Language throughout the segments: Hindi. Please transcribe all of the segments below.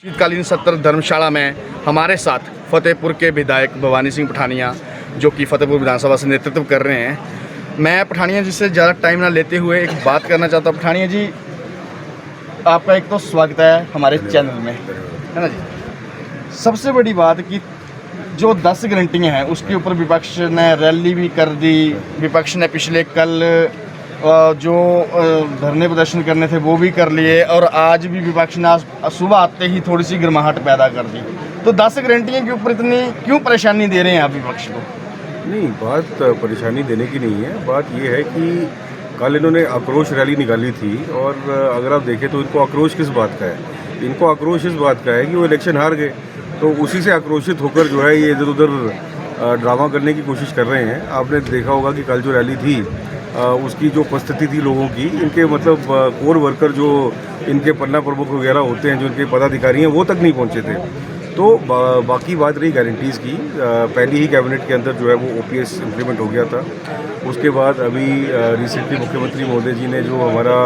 शीतकालीन सत्र धर्मशाला में हमारे साथ फतेहपुर के विधायक भवानी सिंह पठानिया जो कि फतेहपुर विधानसभा से नेतृत्व कर रहे हैं। मैं पठानिया जी से ज़्यादा टाइम ना लेते हुए एक बात करना चाहता हूँ। पठानिया जी, आपका एक तो स्वागत है हमारे चैनल में, है ना जी। सबसे बड़ी बात कि जो 10 गारंटियाँ हैं उसके ऊपर विपक्ष ने रैली भी कर दी। विपक्ष ने पिछले कल जो धरने प्रदर्शन करने थे वो भी कर लिए और आज भी विपक्ष ने सुबह आते ही थोड़ी सी गर्माहट पैदा कर दी। तो 10 गारंटियों के ऊपर इतनी क्यों परेशानी दे रहे हैं आप विपक्ष को? नहीं, बात परेशानी देने की नहीं है। बात ये है कि कल इन्होंने आक्रोश रैली निकाली थी और अगर आप देखें तो इनको आक्रोश किस बात का है? इनको आक्रोश इस बात का है कि वो इलेक्शन हार गए, तो उसी से आक्रोशित होकर जो है ये इधर उधर ड्रामा करने की कोशिश कर रहे हैं। आपने देखा होगा कि कल जो रैली थी उसकी जो उपस्थिति थी लोगों की, इनके मतलब कोर वर्कर जो इनके पन्ना प्रमुख वगैरह होते हैं, जो इनके पदाधिकारी हैं, वो तक नहीं पहुंचे थे। तो बाकी बात रही गारंटीज़ की, पहली ही कैबिनेट के अंदर जो है वो ओपीएस इम्प्लीमेंट हो गया था। उसके बाद अभी रिसेंटली मुख्यमंत्री महोदय जी ने जो हमारा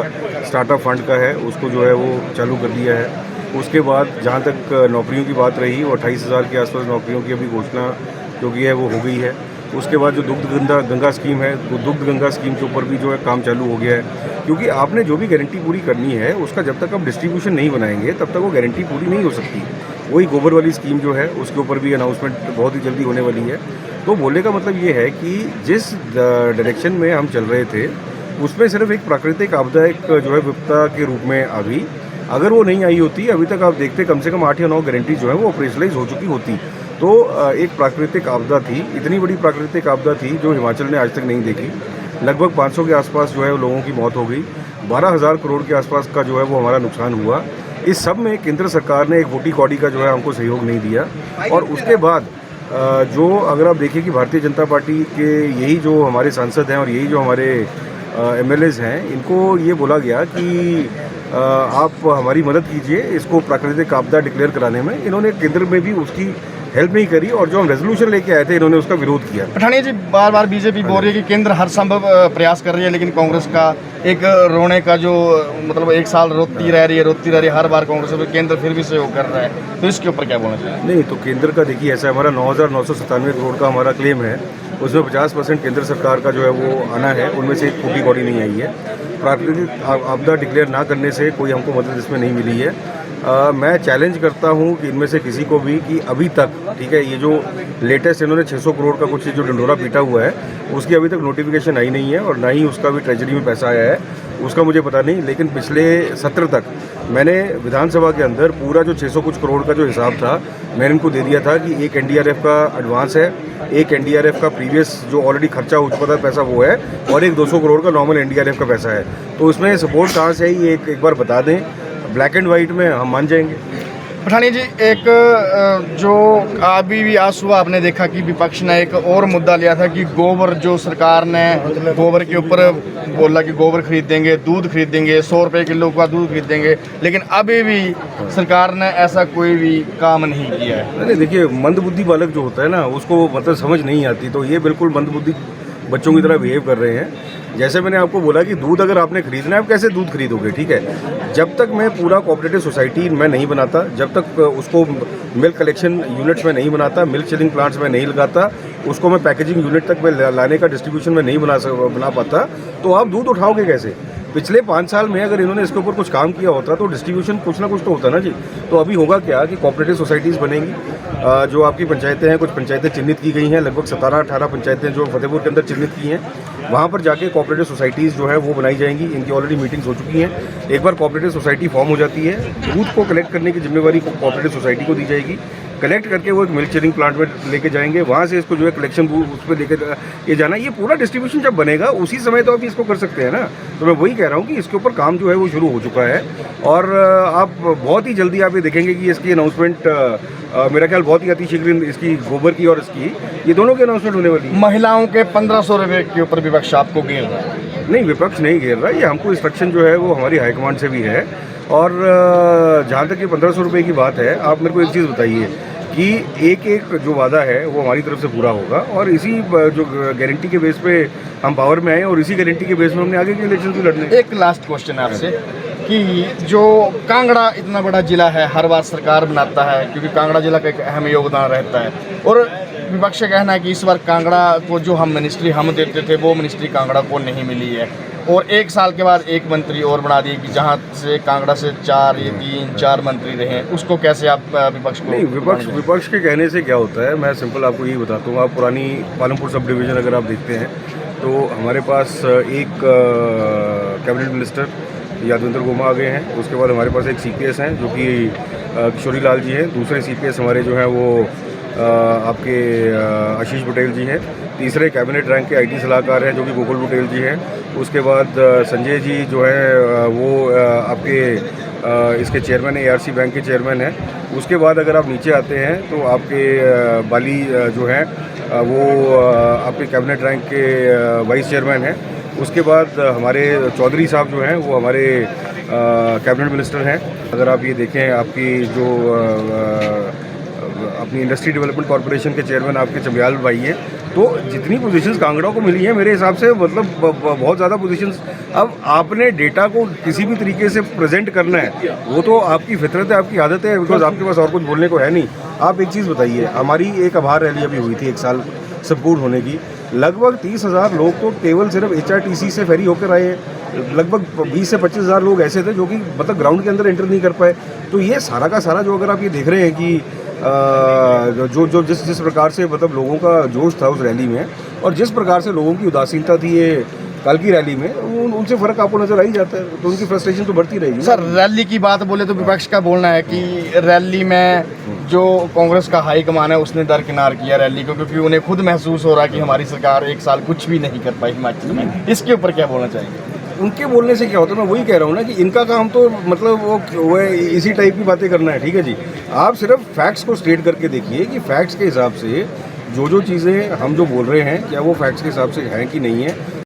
स्टार्टअप फंड का है उसको जो है वो चालू कर दिया है। उसके बाद जहाँ तक नौकरियों की बात रही, वो 28,000 के आसपास नौकरियों की अभी घोषणा जो की है वो हो गई है। उसके बाद जो दुग्ध गंगा स्कीम है, वो दुग्ध गंगा स्कीम के ऊपर भी जो है काम चालू हो गया है। क्योंकि आपने जो भी गारंटी पूरी करनी है उसका जब तक आप डिस्ट्रीब्यूशन नहीं बनाएंगे तब तक वो गारंटी पूरी नहीं हो सकती। वही गोबर वाली स्कीम जो है उसके ऊपर भी अनाउंसमेंट बहुत ही जल्दी होने वाली है। तो बोलने का मतलब ये है कि जिस डायरेक्शन में हम चल रहे थे उसमें सिर्फ एक प्राकृतिक आपदा एक जो है विपदा के रूप में आ गई। अगर वो नहीं आई होती, अभी तक आप देखते कम से कम 8 या 9 गारंटी जो है वो ऑपरेशनलाइज हो चुकी होती। तो एक प्राकृतिक आपदा थी, इतनी बड़ी प्राकृतिक आपदा थी जो हिमाचल ने आज तक नहीं देखी। लगभग 500 के आसपास जो है लोगों की मौत हो गई, 12,000 करोड़ के आसपास का जो है वो हमारा नुकसान हुआ। इस सब में केंद्र सरकार ने एक वोटी कौड़ी का जो है हमको सहयोग नहीं दिया। और उसके बाद जो अगर आप देखिए कि भारतीय जनता पार्टी के यही जो हमारे सांसद हैं और यही जो हमारे एमएलएज हैं, इनको ये बोला गया कि आप हमारी मदद कीजिए इसको प्राकृतिक आपदा डिक्लेयर कराने में। इन्होंने केंद्र में भी उसकी हेल्प नहीं करी और जो हम रेजोल्यूशन लेके आए थे इन्होंने उसका विरोध किया। पठानिया जी, बार बार बीजेपी बोल रही है कि केंद्र हर संभव प्रयास कर रही है, लेकिन कांग्रेस का एक रोने का जो मतलब 1 साल रोती रह रही है हर बार कांग्रेस में, केंद्र फिर भी सहयोग कर रहा है। तो इसके ऊपर क्या बोलना चाहिए? नहीं, तो केंद्र का देखिए ऐसा, हमारा 9,997 करोड़ का हमारा क्लेम है, उसमें 50% केंद्र सरकार का जो है वो आना है, उनमें से एक फूटी कौड़ी नहीं आई है। प्राकृतिक आपदा डिक्लेयर ना करने से कोई हमको मदद इसमें नहीं मिली है। मैं चैलेंज करता हूं कि इनमें से किसी को भी कि अभी तक, ठीक है, ये जो लेटेस्ट इन्होंने 600 करोड़ का कुछ जो ढिंढोरा पीटा हुआ है उसकी अभी तक नोटिफिकेशन आई नहीं है और ना ही उसका भी ट्रेजरी में पैसा आया है, उसका मुझे पता नहीं। लेकिन पिछले सत्र तक मैंने विधानसभा के अंदर पूरा जो 600 कुछ करोड़ का जो हिसाब था मैंने इनको दे दिया था कि एक एनडीआरएफ का एडवांस है, एक एनडीआरएफ का प्रीवियस जो ऑलरेडी खर्चा हो चुका था पैसा वो है, और एक 200 करोड़ का नॉर्मल एनडीआरएफ का पैसा है। तो इसमें सपोर्ट कहाँ से है ये एक बार बता दें, ब्लैक एंड वाइट में हम मान जाएंगे। पठानिया जी, एक जो अभी भी आज सुबह आपने देखा कि विपक्ष ने एक और मुद्दा लिया था कि गोबर, जो सरकार ने गोबर के ऊपर बोला कि गोबर खरीद देंगे, दूध खरीद देंगे, 100 रुपये किलो का दूध खरीद देंगे, लेकिन अभी भी सरकार ने ऐसा कोई भी काम नहीं किया है। नहीं, देखिए, मंदबुद्धि बालक जो होता है ना उसको मतलब समझ नहीं आती, तो ये बिल्कुल मंदबुद्धि बच्चों की तरह बिहेव कर रहे हैं। जैसे मैंने आपको बोला कि दूध अगर आपने खरीदना है, आप कैसे दूध खरीदोगे? ठीक है, जब तक मैं पूरा कोऑपरेटिव सोसाइटी मैं नहीं बनाता, जब तक उसको मिल्क कलेक्शन यूनिट्स में नहीं बनाता, मिल्क चिलिंग प्लांट्स में नहीं लगाता, उसको मैं पैकेजिंग यूनिट तक में लाने का डिस्ट्रीब्यूशन में नहीं बना पाता, तो आप दूध उठाओगे कैसे? पिछले 5 साल में अगर इन्होंने इसके ऊपर कुछ काम किया होता तो डिस्ट्रीब्यूशन कुछ ना कुछ तो होता ना जी। तो अभी होगा क्या कि कोऑपरेटिव सोसाइटीज़ बनेंगी, जो आपकी पंचायतें हैं, कुछ पंचायतें चिन्हित की गई हैं, लगभग 17-18 पंचायतें जो फतेहपुर के अंदर चिन्हित की हैं, वहाँ पर जाके कोऑपरेटिव सोसाइटीज़ जो है वो बनाई जाएंगी। इनकी ऑलरेडी मीटिंग्स हो चुकी हैं। एक बार कोऑपरेटिव सोसाइटी फॉर्म हो जाती है, दूध को कलेक्ट करने की जिम्मेवारी कोऑपरेटिव सोसाइटी को दी जाएगी। कलेक्ट करके वो एक मिल्क चिलिंग प्लांट में लेके जाएंगे, वहाँ से इसको जो है कलेक्शन उस पर लेके ये जाना। ये पूरा डिस्ट्रीब्यूशन जब बनेगा उसी समय तो आप इसको कर सकते हैं ना। तो मैं वही कह रहा हूँ कि इसके ऊपर काम जो है वो शुरू हो चुका है और आप बहुत ही जल्दी आप ये देखेंगे कि इसकी अनाउंसमेंट मेरा ख्याल बहुत ही अतिशीघ्र इसकी गोबर की और इसकी ये दोनों की अनाउंसमेंट होने वाली है। महिलाओं के 1500 रुपये के ऊपर विपक्ष आपको घेर रहा है? नहीं, विपक्ष नहीं घेर रहा, ये हमको इंस्ट्रक्शन जो है वो हमारी हाईकमांड से भी है। और जहाँ तक ये 1500 रुपये की बात है, आप मेरे को एक चीज़ बताइए कि एक जो वादा है वो हमारी तरफ से पूरा होगा और इसी जो गारंटी के बेस पे हम पावर में आए और इसी गारंटी के बेस में हमने आगे के इलेक्शन भी लड़ने। एक लास्ट क्वेश्चन है आपसे कि जो कांगड़ा इतना बड़ा ज़िला है, हर बार सरकार बनाता है क्योंकि कांगड़ा ज़िला का एक अहम योगदान रहता है, और विपक्ष का कहना है कि इस बार कांगड़ा को जो हम मिनिस्ट्री हम देते थे वो मिनिस्ट्री कांगड़ा को नहीं मिली है, और 1 साल के बाद एक मंत्री और बना दिए कि जहाँ से कांगड़ा से 4 मंत्री रहे हैं, उसको कैसे आप विपक्ष को? नहीं, विपक्ष के कहने से क्या होता है, मैं सिंपल आपको यही बताता हूँ। आप पुरानी पालमपुर सब डिवीज़न अगर आप देखते हैं तो हमारे पास एक कैबिनेट मिनिस्टर यादवेंद्र गोमा आ गए हैं। उसके बाद हमारे पास एक सीपीएस हैं जो कि किशोरी लाल जी हैं। दूसरे सीपीएस हमारे जो हैं वो आपके आशीष पटेल जी हैं। तीसरे कैबिनेट रैंक के आईटी सलाहकार हैं जो कि गोकुल पटेल जी हैं। उसके बाद संजय जी जो हैं वो आपके इसके चेयरमैन है, एआरसी बैंक के चेयरमैन हैं। उसके बाद अगर आप नीचे आते हैं तो आपके बाली जो हैं वो आपके कैबिनेट रैंक के वाइस चेयरमैन हैं। उसके बाद हमारे चौधरी साहब जो हैं वो हमारे कैबिनेट मिनिस्टर हैं। अगर आप ये देखें, आपकी जो अपनी इंडस्ट्री डेवलपमेंट कॉर्पोरेशन के चेयरमैन आपके चंबियाल भाई हैं। तो जितनी पोजीशंस कांगड़ा को मिली हैं मेरे हिसाब से मतलब बहुत ज़्यादा पोजीशंस। अब आपने डेटा को किसी भी तरीके से प्रेजेंट करना है, वो तो आपकी फितरत है, आपकी आदत है, बिकॉज आपके पास और कुछ बोलने को है नहीं। आप एक चीज़ बताइए, हमारी एक आभार रैली अभी हुई थी 1 साल संपूर्ण होने की। लगभग 30,000 लोग तो केवल सिर्फ HRTC से फेरी होकर आए हैं। लगभग 20 से 25,000 लोग ऐसे थे जो कि मतलब ग्राउंड के अंदर एंटर नहीं कर पाए। तो ये सारा का सारा जो अगर आप ये देख रहे हैं कि जो जिस प्रकार से मतलब लोगों का जोश था उस रैली में, और जिस प्रकार से लोगों की उदासीनता थी ये कल की रैली में, उनसे फ़र्क आपको नज़र आ ही जाता है। तो उनकी फ्रस्ट्रेशन तो बढ़ती रहेगी। सर, रैली की बात बोले तो विपक्ष का बोलना है कि रैली में जो कांग्रेस का हाई कमान है उसने दरकिनार किया रैली को, क्योंकि उन्हें खुद महसूस हो रहा है कि हमारी सरकार 1 साल कुछ भी नहीं कर पाई हिमाचल में। इसके ऊपर क्या बोलना चाहिए? उनके बोलने से क्या होता है, मैं वही कह रहा हूँ ना कि इनका काम तो मतलब वो इसी टाइप की बातें करना है। ठीक है जी, आप सिर्फ फैक्ट्स को स्टेट करके देखिए कि फैक्ट्स के हिसाब से जो चीज़ें हम जो बोल रहे हैं क्या वो फैक्ट्स के हिसाब से हैं कि नहीं है।